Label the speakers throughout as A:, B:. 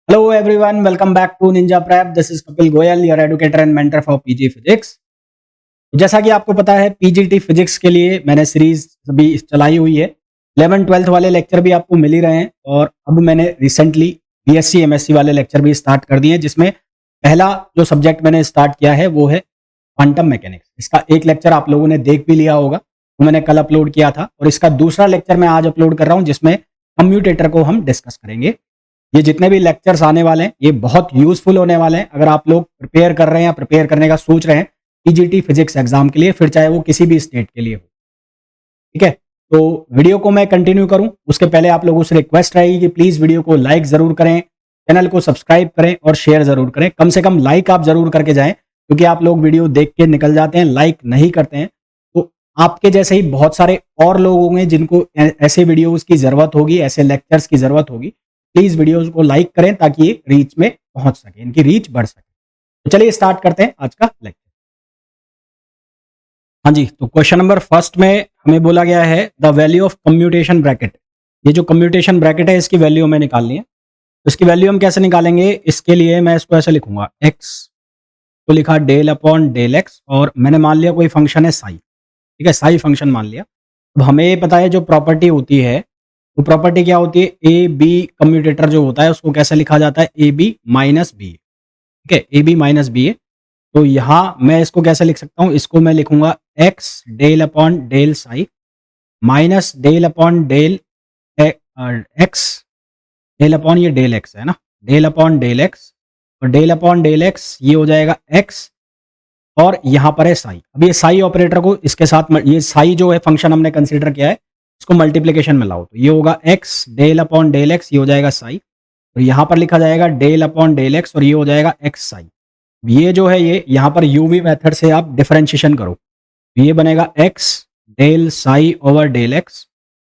A: Hello everyone, welcome back to Ninja Prep. This is Kapil Goyal, your educator and mentor for PG Physics. जैसा कि आपको पता है PGT physics के लिए मैंने सीरीज अभी चलाई हुई है। 11th-12th वाले लेक्चर भी आपको मिल ही रहे हैं और अब मैंने रिसेंटली बीएससी एमएससी वाले लेक्चर भी स्टार्ट कर दिए हैं, जिसमें पहला जो सब्जेक्ट मैंने स्टार्ट किया है वो है क्वांटम मैकेनिक्स। इसका एक लेक्चर आप लोगों ने देख भी लिया होगा, वो मैंने कल अपलोड किया था, और इसका दूसरा लेक्चर मैं आज अपलोड कर रहा हूँ जिसमें कम्यूटेटर को हम डिस्कस करेंगे। ये जितने भी लेक्चर्स आने वाले हैं ये बहुत यूजफुल होने वाले हैं अगर आप लोग प्रिपेयर कर रहे हैं या प्रिपेयर करने का सोच रहे हैं पीजीटी फिजिक्स एग्जाम के लिए, फिर चाहे वो किसी भी स्टेट के लिए हो। ठीक है, तो वीडियो को मैं कंटिन्यू करूं उसके पहले आप लोगों से रिक्वेस्ट रहेगी कि प्लीज वीडियो को लाइक जरूर करें, चैनल को सब्सक्राइब करें और शेयर जरूर करें। कम से कम लाइक आप जरूर करके जाएं, क्योंकि आप लोग वीडियो देख के निकल जाते हैं, लाइक नहीं करते हैं। तो आपके जैसे ही बहुत सारे और लोग होंगे जिनको ऐसे वीडियोज की जरूरत होगी, ऐसे लेक्चर्स की जरूरत होगी। प्लीज वीडियोस को लाइक करें ताकि ये रीच में पहुंच सके, इनकी रीच बढ़ सके। तो चलिए स्टार्ट करते हैं आज का लेक्चर। हाँ जी, तो क्वेश्चन नंबर फर्स्ट में हमें बोला गया है the value of commutation bracket. ये जो कम्यूटेशन ब्रैकेट है इसकी वैल्यू हमें निकालनी है। तो इसकी वैल्यू हम कैसे निकालेंगे, इसके लिए मैं इसको ऐसे लिखूंगा, एक्स को लिखा डेल अपॉन डेल एक्स, और मैंने मान लिया कोई फंक्शन है साई। ठीक है, साई फंक्शन मान लिया। अब हमें पता है जो प्रॉपर्टी होती है वो प्रॉपर्टी क्या होती है, ए बी कम्यूटेटर जो होता है उसको कैसे लिखा जाता है, ए बी माइनस बी। ठीक है, ए बी माइनस बी है। तो यहाँ मैं इसको कैसे लिख सकता हूँ, इसको मैं लिखूंगा x del upon del psi minus del upon del x, del upon ये डेल एक्स है ना, डेल अपॉन डेल एक्स, और डेल अपॉन डेल एक्स ये हो जाएगा एक्स, और यहाँ पर है साई। अब ये साई ऑपरेटर को इसके साथ, ये साई जो है फंक्शन हमने कंसीडर किया है, इसको मल्टीप्लिकेशन में लाओ तो ये होगा x del upon del x, ये हो जाएगा साई, और यहाँ पर लिखा जाएगा डेल अपॉन डेल एक्स, और ये हो जाएगा एक्स साई। ये जो है ये यहाँ पर यूवी मेथड से आप डिफरेंशिएशन करो तो ये बनेगा x del psi over del x,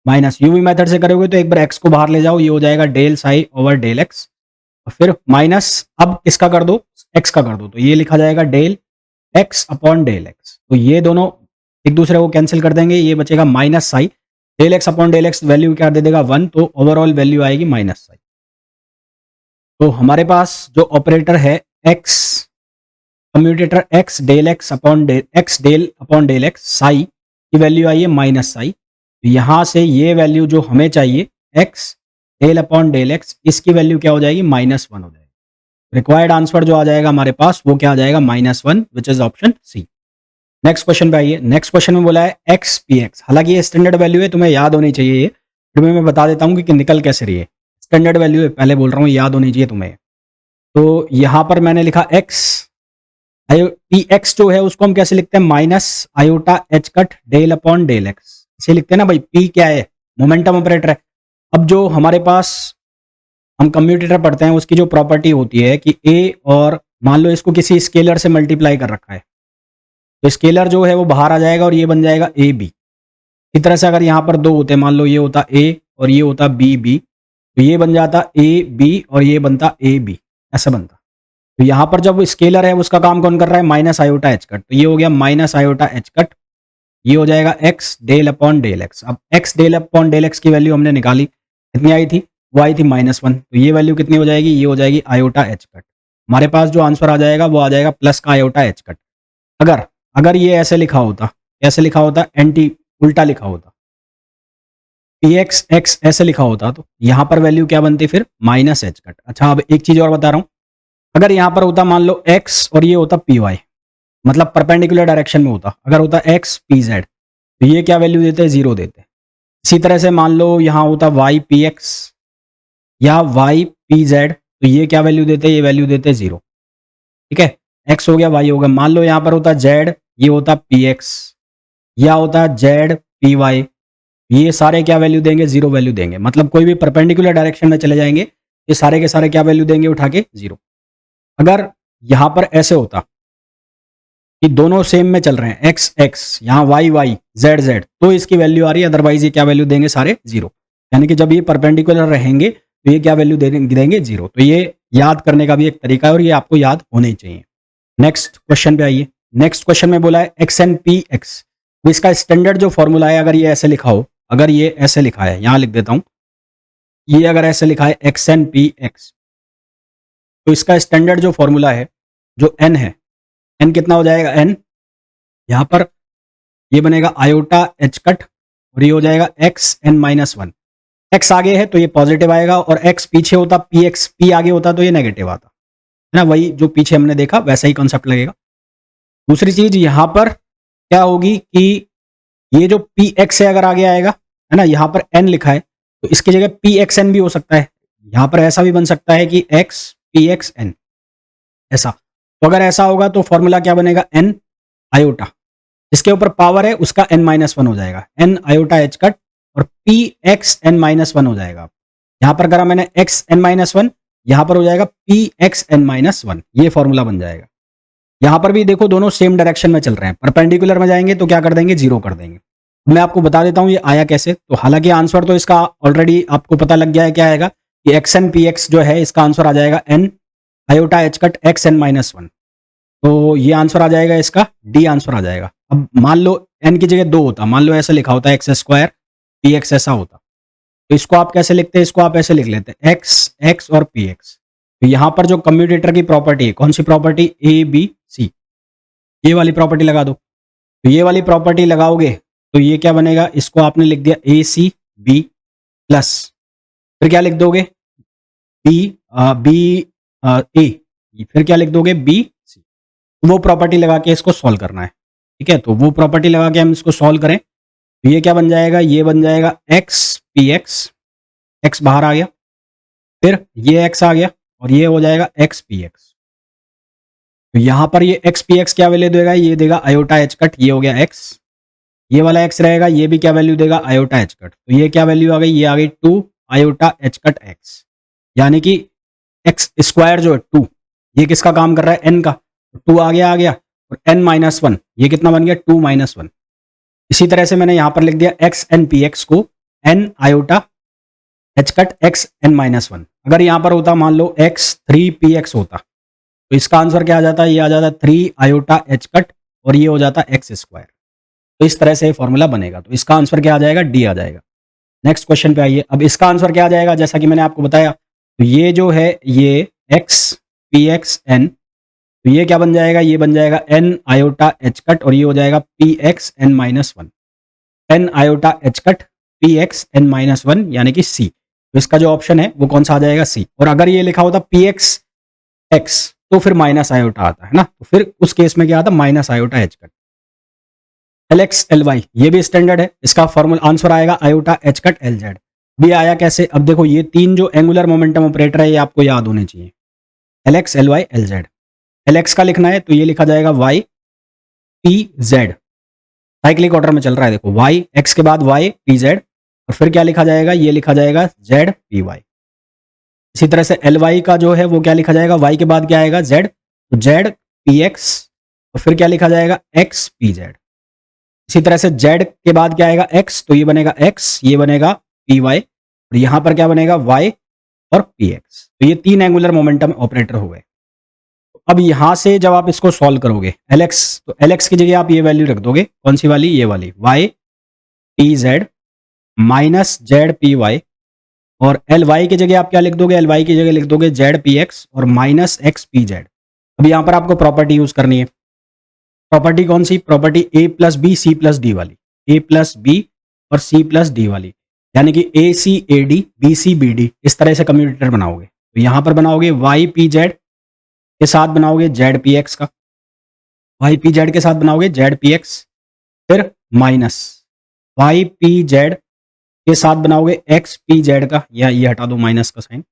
A: minus UV method से करोगे तो एक बार एक्स को बाहर ले जाओ, ये हो जाएगा del psi over del x, और फिर माइनस अब किसका कर दो, एक्स का कर दो, तो ये लिखा जाएगा del x upon del x. तो ये दोनों एक दूसरे को कैंसिल कर देंगे, ये बचेगा minus psi, del x upon del x value क्या दे देगा 1, तो ओवरऑल वैल्यू आएगी माइनस साई। तो हमारे पास जो ऑपरेटर है x commutator x del x upon del x psi की वैल्यू आई है माइनस साई। तो यहाँ से ये वैल्यू जो हमें चाहिए x del upon del x, इसकी वैल्यू क्या हो जाएगी, -1 हो जाएगी। रिक्वायर्ड आंसर जो आ जाएगा हमारे पास वो क्या आ जाएगा, -1, which is option C. Next question पे आइए। नेक्स्ट क्वेश्चन में बोला है एक्स पी एक्स, हालांकि ये स्टैंडर्ड वैल्यू है, तुम्हें याद होनी चाहिए ये, फिर मैं बता देता हूँ कि निकल कैसे रही है। स्टैंडर्ड वैल्यू है, पहले बोल रहा हूँ, याद होनी चाहिए तुम्हें। तो यहाँ पर मैंने लिखा एक्स पी एक्स जो है उसको हम कैसे लिखते हैं, minus iota h cut del upon del x, इसे लिखते हैं ना भाई। पी क्या है, मोमेंटम ऑपरेटर है। अब जो हमारे पास हम कम्यूटेटर पढ़ते हैं उसकी जो प्रॉपर्टी होती है कि ए, और मान लो इसको किसी स्केलर से मल्टीप्लाई कर रखा है, तो स्केलर जो है वो बाहर आ जाएगा और ये बन जाएगा ए बी। इस तरह से अगर यहाँ पर दो होते, मान लो ये होता ए और ये होता बी बी, तो ये बन जाता ए बी और ये बनता ए बी, ऐसा बनता। तो यहाँ पर जब स्केलर है उसका काम कौन कर रहा है, माइनस आयोटा एच कट, तो ये हो गया माइनस आयोटा एच कट, ये हो जाएगा x del upon del x. अब x del upon del x की वैल्यू हमने निकाली, कितनी आई थी, वो आई थी -1, तो ये वैल्यू कितनी हो जाएगी, ये हो जाएगी आयोटा एच कट। हमारे पास जो आंसर आ जाएगा वो आ जाएगा प्लस का आयोटा एच कट। अगर ये ऐसे लिखा होता, कैसे लिखा होता, एंटी उल्टा लिखा होता, पी एक्स एक्स ऐसे लिखा होता, तो यहाँ पर वैल्यू क्या बनती फिर, माइनस एच कट। अच्छा, अब एक चीज और बता रहा हूँ, अगर यहाँ पर होता मान लो एक्स और ये होता पी वाई, मतलब परपेंडिकुलर डायरेक्शन में होता, अगर होता एक्स पी जेड, तो ये क्या वैल्यू देते, 0 देते। इसी तरह से मान लो यहाँ होता वाई पी एक्स या वाई पी जेड, तो ये क्या वैल्यू देते, ये वैल्यू देते 0। ठीक है, एक्स हो गया वाई हो गया। मान लो यहाँ पर होता जेड, ये होता पी एक्स, या होता जेड पी वाई, ये सारे क्या वैल्यू देंगे, 0 वैल्यू देंगे। मतलब कोई भी परपेंडिकुलर डायरेक्शन में चले जाएंगे, ये सारे के सारे क्या वैल्यू देंगे, उठा के 0। अगर यहाँ पर ऐसे होता कि दोनों सेम में चल रहे हैं, एक्स एक्स यहाँ वाई वाई जेड जेड, तो इसकी वैल्यू आ रही है, अदरवाइज ये क्या वैल्यू देंगे, सारे 0। यानी कि जब ये परपेंडिकुलर रहेंगे तो ये क्या वैल्यू देंगे, 0। तो ये याद करने का भी एक तरीका है और ये आपको याद होनी चाहिए। नेक्स्ट क्वेश्चन पे आइए। नेक्स्ट क्वेश्चन में बोला है एक्स एन पी एक्स, इसका स्टैंडर्ड जो फॉर्मूला है, अगर ये ऐसे लिखा हो, अगर ये ऐसे लिखा है, यहाँ लिख देता हूँ, ये अगर ऐसे लिखा है एक्स एन पी एक्स, तो इसका स्टैंडर्ड जो फॉर्मूला है, जो n है, n कितना हो जाएगा, n यहाँ पर ये बनेगा आयोटा एच कट और ये हो जाएगा x n minus one. X आगे है तो ये पॉजिटिव आएगा और एक्स पीछे होता, पी एक्स पी आगे होता तो ये नेगेटिव आता है ना। वही जो पीछे हमने देखा वैसा ही कॉन्सेप्ट लगेगा। दूसरी चीज यहाँ पर क्या होगी कि ये जो पी एक्स से अगर आगे आएगा, है ना, यहाँ पर एन लिखा है तो इसकी जगह पी एक्स एन भी हो सकता है। यहाँ पर ऐसा भी बन सकता है कि एक्स पी एक्स एन, ऐसा। तो अगर ऐसा होगा तो फॉर्मूला क्या बनेगा, एन आयोटा, जिसके ऊपर पावर है उसका n माइनस वन हो जाएगा, n आयोटा एच कट और p x n minus one हो जाएगा। यहां पर करा मैंने एक्स एन माइनस वन, यहां पर हो जाएगा p x n minus one, ये फॉर्मूला बन जाएगा। यहां पर भी देखो दोनों सेम डायरेक्शन में चल रहे हैं, परपेंडिकुलर में जाएंगे तो क्या कर देंगे, जीरो कर देंगे। मैं आपको बता देता हूं ये आया कैसे। तो हालांकि आंसर तो इसका ऑलरेडी आपको पता लग गया है, क्या आएगा कि एक्स एन पी एक्स जो है इसका आंसर आ जाएगा n iota h cut x n minus one. तो ये आंसर आ जाएगा, इसका डी आंसर आ जाएगा। अब मान लो n की जगह 2 होता, मान लो ऐसा लिखा होता है एक्स स्क्वायर पी एक्स ऐसा होता, तो इसको आप कैसे लिखते हैं, इसको आप ऐसे लिख लेते हैं एक्स एक्स और पी एक्स। तो यहां पर जो कम्यूटेटर की प्रॉपर्टी है, कौन सी प्रॉपर्टी, ए बी सी, ये वाली प्रॉपर्टी लगा दो। तो ये वाली प्रॉपर्टी लगाओगे तो ये क्या बनेगा, इसको आपने लिख दिया ए सी बी प्लस, फिर क्या लिख दोगे, बी बी ए, फिर क्या लिख दोगे, बी सी। वो प्रॉपर्टी लगा के इसको सॉल्व करना है, ठीक है। तो वो प्रॉपर्टी लगा के हम इसको सॉल्व करें तो ये क्या बन जाएगा, ये बन जाएगा एक्स पी एक्स, एक्स बाहर आ गया, फिर ये एक्स आ गया और ये हो जाएगा एक्स पी एक्स। तो यहां पर ये एक्स पी एक्स क्या वैल्यू देगा, ये देगा आयोटा एच कट, ये हो गया एक्स, ये वाला एक्स रहेगा, ये भी क्या वैल्यू देगा, आयोटा एच कट। तो ये क्या वैल्यू आ गई, ये आ गई 2 आयोटा एच कट एक्स, यानी कि एक्स स्क्वायर जो है 2, ये किसका काम कर रहा है, एन का, 2 आ गया और n माइनस वन, ये कितना बन गया, 2 माइनस वन। इसी तरह से मैंने यहां पर लिख दिया एक्स एन पी एक्स को n iota h cut x n minus one. अगर यहां पर होता मान लो x 3 पी एक्स होता तो इसका आंसर क्या आ जाता, ये आ जाता 3 आयोटा एच कट और ये हो जाता एक्स स्क्वायर। तो इस तरह से फॉर्मूला बनेगा। तो इसका आंसर क्या आ जाएगा, डी आ जाएगा। नेक्स्ट क्वेश्चन पे आइए। अब इसका आंसर क्या आ जाएगा, जैसा कि मैंने आपको बताया, तो ये जो है ये एक्स पी एक्स एन, तो ये क्या बन जाएगा, ये बन जाएगा n आयोटा एच कट और ये हो जाएगा p x n minus one, n iota h cut p x n minus one, यानी कि सी। तो इसका जो ऑप्शन है वो कौन सा आ जाएगा, सी। और अगर ये लिखा होता पी एक्स एक्स तो फिर माइनस आयोटा आता है ना, तो फिर उस केस में क्या आता, minus iota h cut. L x L y ये भी स्टैंडर्ड है, इसका फॉर्मूला आंसर आएगा iota h cut L z. भी आया कैसे, अब देखो ये तीन जो एंगुलर मोमेंटम ऑपरेटर है ये आपको याद होने चाहिए, L x L y L z. L x का लिखना है तो ये लिखा जाएगा y p z, cyclic order में चल रहा है, देखो वाई एक्स के बाद वाई पी जेड और फिर क्या लिखा जाएगा, ये लिखा जाएगा जेड पी वाई। इसी तरह से एल वाई का जो है वो क्या लिखा जाएगा, वाई के बाद क्या आएगा, जेड, तो जेड पी एक्स और फिर क्या लिखा जाएगा, एक्स पी जेड। इसी तरह से जेड के बाद क्या आएगा, एक्स, तो ये बनेगा एक्स, ये बनेगा पी वाई और यहां पर क्या बनेगा, वाई और पी एक्स। तो ये तीन एंगुलर मोमेंटम ऑपरेटर हो गए। अब यहां से जब आप इसको सॉल्व करोगे Lx, तो Lx की जगह आप ये वैल्यू रख दोगे, कौन सी वाली, ये वाली, y p z minus z p y, और Ly की जगह आप क्या लिख दोगे, Ly की जगह लिख दोगे जेड पी एक्स और माइनस एक्स पी जेड। अब यहां पर आपको प्रॉपर्टी यूज करनी है। प्रॉपर्टी कौन सी, property A plus B C plus D वाली, ए प्लस बी और सी प्लस डी वाली, यानी कि A C A D B C B D, इस तरह से कम्यूटेटर बनाओगे। तो यहां पर बनाओगे वाई पी जेड के साथ बनाओगे जेड पी एक्स का, वाई पी जेड के साथ बनाओगे जेड पी एक्स, फिर माइनस वाई पी जेड के साथ बनाओगे एक्स पी जेड का, या ये हटा दो माइनस का साइन,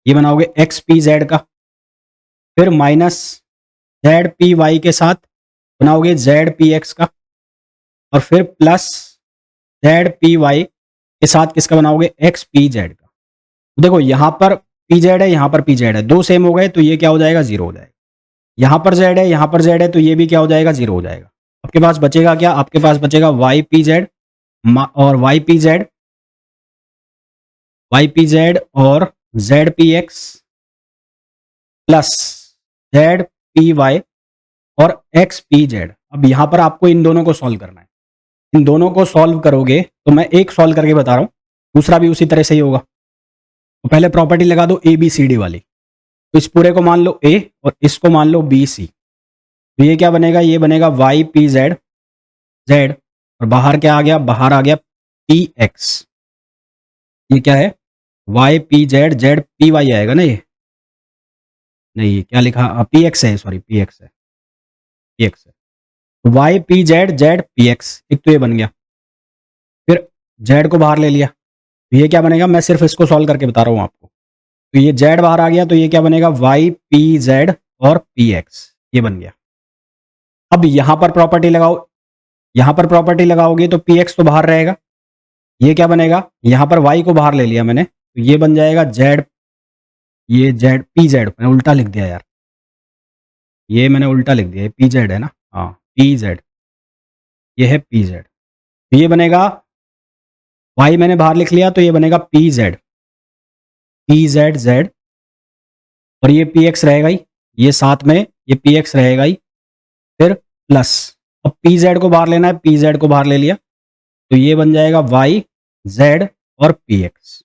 A: ये बनाओगे एक्स पी जेड का, फिर माइनस जेड पी वाई के साथ बनाओगे जेड पी एक्स का और फिर प्लस जेड पी वाई के साथ किसका बनाओगे, एक्स पी जेड का। देखो यहां पर पी जेड है, यहां पर पी जेड है, दो सेम हो गए तो ये क्या हो जाएगा, जीरो हो जाएगा। यहां पर जेड है, यहां पर जेड है, तो ये भी क्या हो जाएगा, जीरो हो जाएगा। आपके पास बचेगा क्या, आपके पास बचेगा वाई पी जेड और वाई पी जेड और z p x plus z p y और एक्स पी जेड। अब यहां पर आपको इन दोनों को सॉल्व करना है। इन दोनों को सॉल्व करोगे तो मैं एक सॉल्व करके बता रहा हूं, दूसरा भी उसी तरह से ही होगा। तो पहले प्रॉपर्टी लगा दो ए बी सी डी वाली, तो इस पूरे को मान लो ए और इसको मान लो बी सी। तो ये क्या बनेगा, ये बनेगा वाई पी जेड जेड, और बाहर क्या आ गया, बाहर आ गया पी एक्स। ये क्या है, y p z z p y आएगा ना, ये नहीं क्या लिखा, पी एक्स है, सॉरी पी एक्स है, पी एक्स है। तो y p z z p x, एक तो ये बन गया। फिर जेड को बाहर ले लिया, तो ये क्या बनेगा, मैं सिर्फ इसको सॉल्व करके बता रहा हूँ आपको। तो ये जेड बाहर आ गया, तो ये क्या बनेगा, वाई पी जेड और पी एक्स, ये बन गया। अब यहां पर प्रॉपर्टी लगाओ, यहां पर प्रॉपर्टी लगाओगे तो पी एक्स तो बाहर रहेगा। ये क्या बनेगा, यहां पर वाई को बाहर ले लिया मैंने, तो ये बन जाएगा जेड, ये जेड पी जेड, मैंने उल्टा लिख दिया यार, ये मैंने उल्टा लिख दिया, ये पी जेड है ना, हाँ पी जेड, ये है पी जेड। तो ये बनेगा, वाई मैंने बाहर लिख लिया, तो ये बनेगा P Z, P z Z, और ये पी एक्स रहेगा ही, ये साथ में ये पी एक्स रहेगा ही, फिर प्लस, अब पी जेड को बाहर लेना है, पी जेड को बाहर ले लिया, तो ये बन जाएगा वाई जेड और पी एक्स।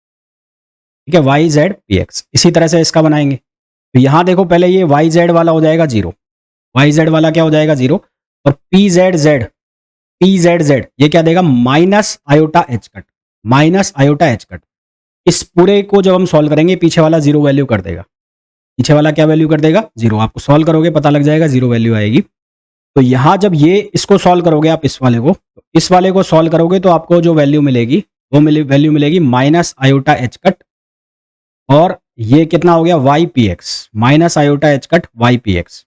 A: ठीक है, वाई जेड पी एक्स। इसी तरह से इसका बनाएंगे, तो यहां देखो पहले ये वाई जेड वाला हो जाएगा जीरो, वाई जेड वाला क्या हो जाएगा जीरो, और P z z, P z Z ये क्या देगा, minus iota h cut, minus iota h cut. इस पूरे को जब हम सॉल्व करेंगे, पीछे वाला जीरो वैल्यू कर देगा, पीछे वाला क्या वैल्यू कर देगा, जीरो। आपको सॉल्व करोगे पता लग जाएगा, जीरो वैल्यू आएगी। तो यहां जब ये इसको सॉल्व करोगे आप, इस वाले को, तो इस वाले को सॉल्व करोगे तो आपको जो वैल्यू मिलेगी वो वैल्यू मिलेगी माइनस आयोटा एच कट, और ये कितना हो गया, y p x, minus iota h cut y p x.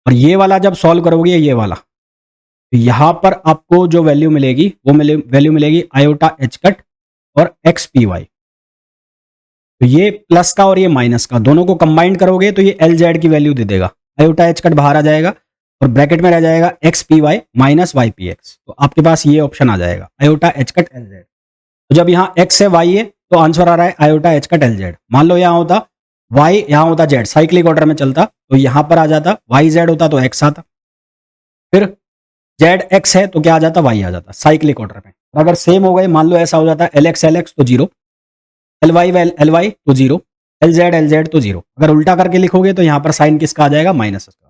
A: और ये वाला जब सॉल्व करोगे, ये वाला, तो यहां पर आपको जो वैल्यू मिलेगी वो वैल्यू मिलेगी आयोटा एच कट और एक्स पी वाई। तो ये प्लस का और ये माइनस का दोनों को कंबाइन करोगे तो ये एल जेड की वैल्यू दे देगा, आयोटा एच कट बाहर आ जाएगा और ब्रैकेट में रह जाएगा x p y minus y p x. तो आपके पास ये ऑप्शन आ जाएगा, iota h cut L z. तो जब यहाँ एक्स है वाई है, तो आंसर आ रहा है iota h cut L Z. मान लो यहाँ होता वाई, यहाँ होता जेड, साइक्लिक ऑर्डर में चलता, तो यहाँ पर आ जाता वाई जेड होता तो एक्स आता, फिर जेड एक्स है तो क्या आ जाता, वाई आ जाता, साइक्लिक ऑर्डर में। अगर सेम हो गए, मान लो ऐसा हो जाता एल एक्स तो जीरो, एल वाई तो जीरो, एल जेड तो जीरो। अगर उल्टा करके लिखोगे तो यहाँ पर साइन किसका आ जाएगा, माइनस का।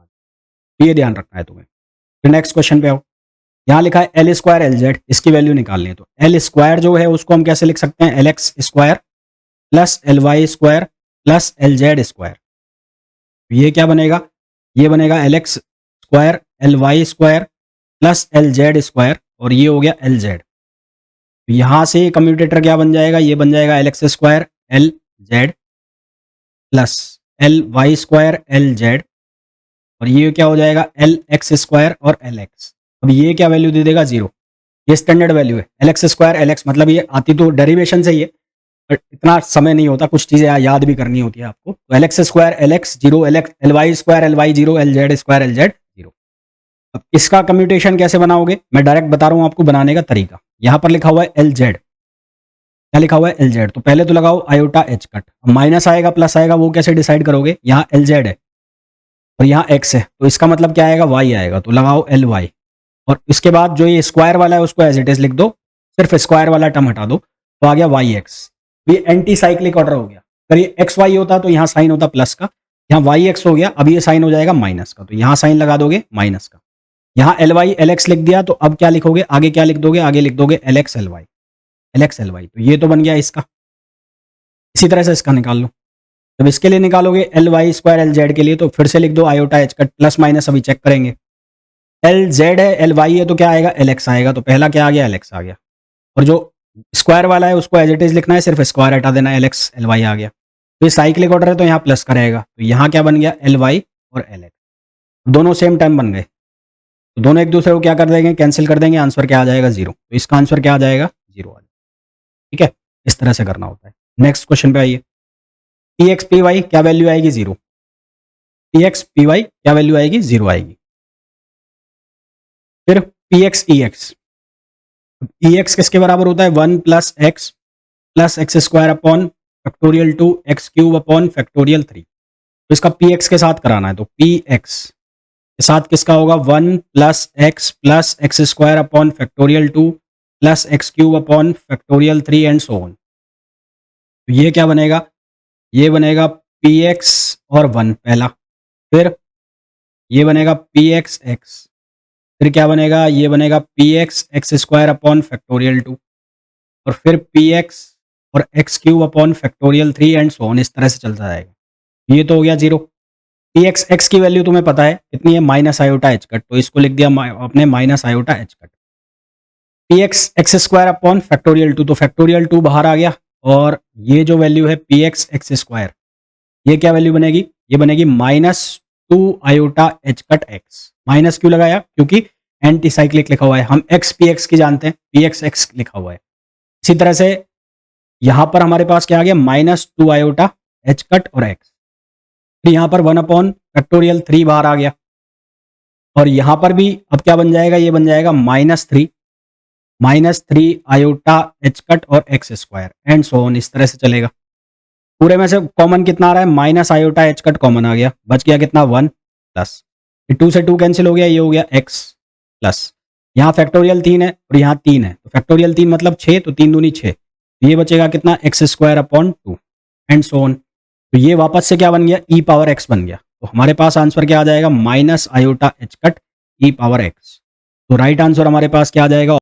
A: ये ध्यान रखना है तुम्हें। फिर नेक्स्ट क्वेश्चन पे आओ, यहाँ लिखा है एल स्क्वायर एल जेड, इसकी वैल्यू निकालनी है। तो एल स्क्वायर जो है उसको हम कैसे लिख सकते हैं, L x square plus L y square plus L z square. ये क्या बनेगा, ये बनेगा L x square L y square plus L z square, और ये हो गया एल जेड। तो यहां से कम्यूटेटर क्या बन जाएगा, ये बन जाएगा L x square L z plus L y square L z, और ये क्या हो जाएगा एल एक्स स्क्वायर और एल एक्स। अब ये क्या वैल्यू दे देगा, जीरो। ये स्टैंडर्ड वैल्यू है, L x square L x, मतलब ये आती तो डेरिवेशन से ही है, बट इतना समय नहीं होता, कुछ चीजें याद भी करनी होती है आपको। तो L x square L x zero, L y square L y zero, L z square L z zero. अब इसका कम्यूटेशन कैसे बनाओगे, मैं डायरेक्ट बता रहा हूं आपको बनाने का तरीका। यहां पर लिखा हुआ है एल जेड, क्या लिखा हुआ है एल जेड, तो पहले तो लगाओ आयोटा एच कट, माइनस आएगा प्लस आएगा वो कैसे डिसाइड करोगे, यहाँ एल जेड है और यहाँ एक्स है, तो इसका मतलब क्या आएगा, वाई आएगा, तो लगाओ एल वाई। और इसके बाद जो ये स्क्वायर वाला है उसको एज इट इज लिख दो, सिर्फ स्क्वायर वाला टर्म हटा दो, तो आ गया वाई एक्स। ये एंटी साइक्लिक ऑर्डर हो गया। अगर ये एक्स वाई होता तो यहाँ साइन होता प्लस का, यहाँ वाई एक्स हो गया, अब ये साइन हो जाएगा माइनस का, तो यहाँ साइन लगा दोगे माइनस का। यहाँ एल वाई एल एक्स लिख दिया, तो अब क्या लिखोगे, आगे क्या लिख दोगे, आगे लिख दोगे L x L y, L x L y. तो ये तो बन गया इसका। इसी तरह से इसका निकाल लो। जब इसके लिए निकालोगे L y square L z के लिए, तो फिर से लिख दो iota h cut, plus minus अभी चेक करेंगे। एल जेड है एल वाई है तो क्या आएगा, एल एक्स आएगा, तो पहला क्या आ गया, एल एक्स आ गया। और जो स्क्वायर वाला है उसको एज इट इज लिखना है, सिर्फ स्क्वायर हटा देना, एल एक्स एल वाई आ गया। तो ये साइक्लिक ऑर्डर है तो यहाँ प्लस का रहेगा, तो यहाँ क्या बन गया, एल वाई और एल एक्स, दोनों सेम टाइम बन गए, तो दोनों एक दूसरे को क्या कर देंगे, कैंसिल कर देंगे, आंसर क्या आ जाएगा, जीरो। तो इसका आंसर क्या आ जाएगा, जीरो आ जाएगा। ठीक है, इस तरह से करना होता है। नेक्स्ट क्वेश्चन पे आइए, पी एक्स पी वाई क्या वैल्यू आएगी, zero. P x p y क्या वैल्यू आएगी, जीरो आएगी। फिर p x e x, e x किसके बराबर होता है, one plus x square upon factorial two x cube upon factorial three. तो इसका पी एक्स के साथ कराना है, तो पी एक्स के साथ किसका होगा, one plus x square upon factorial two plus x cube upon factorial three and so on. तो ये क्या बनेगा, ये बनेगा पी एक्स और 1 पहला, फिर ये बनेगा पी एक्स एक्स, फिर क्या बनेगा, ये बनेगा P x x square upon factorial 2, और फिर पी एक्स और x cube upon factorial 3 and so on, इस तरह से चलता जाएगा। ये तो हो गया जीरो। पी एक्स एक्स की वैल्यू तुम्हें पता है कितनी है, माइनस आयोटा एच कट, तो इसको लिख दिया आपने minus iota h cut. P x x square upon factorial 2, तो फैक्टोरियल 2 बाहर आ गया, और ये जो वैल्यू है पी एक्स एक्स स्क्वायर, ये क्या वैल्यू बनेगी, ये बनेगी minus 2 iota h cut x. Minus क्यों लगाया, क्योंकि एंटी साइक्लिक लिखा हुआ है, हम एक्स पी एक्स की जानते हैं, पी एक्स एक्स लिखा हुआ है। इसी तरह से यहां पर हमारे पास क्या आ गया, माइनस 2 आयोटा एच कट और एक्स, फिर यहां पर 1 अपॉन फैक्टोरियल 3 बाहर आ गया, और यहां पर भी अब क्या बन जाएगा, ये बन जाएगा minus three iota h cut और x square and so on, इस तरह से चलेगा। पूरे में से कॉमन कितना आ रहा है, minus iota h cut common आ गया, बच गया कितना 1 प्लस, 2 से 2 कैंसिल हो गया, ये हो गया एक्स प्लस, यहाँ फैक्टोरियल 3 है और यहाँ 3 है, तो फैक्टोरियल 3 मतलब 6, तो 3 दूनी 6, ये बचेगा कितना x square upon 2 and so on. तो ये वापस से क्या बन गया, ई पावर एक्स बन गया। तो हमारे पास आंसर क्या आ जाएगा, माइनस आयोटा एच कट ई पावर एक्स। तो राइट आंसर हमारे पास क्या आ जाएगा,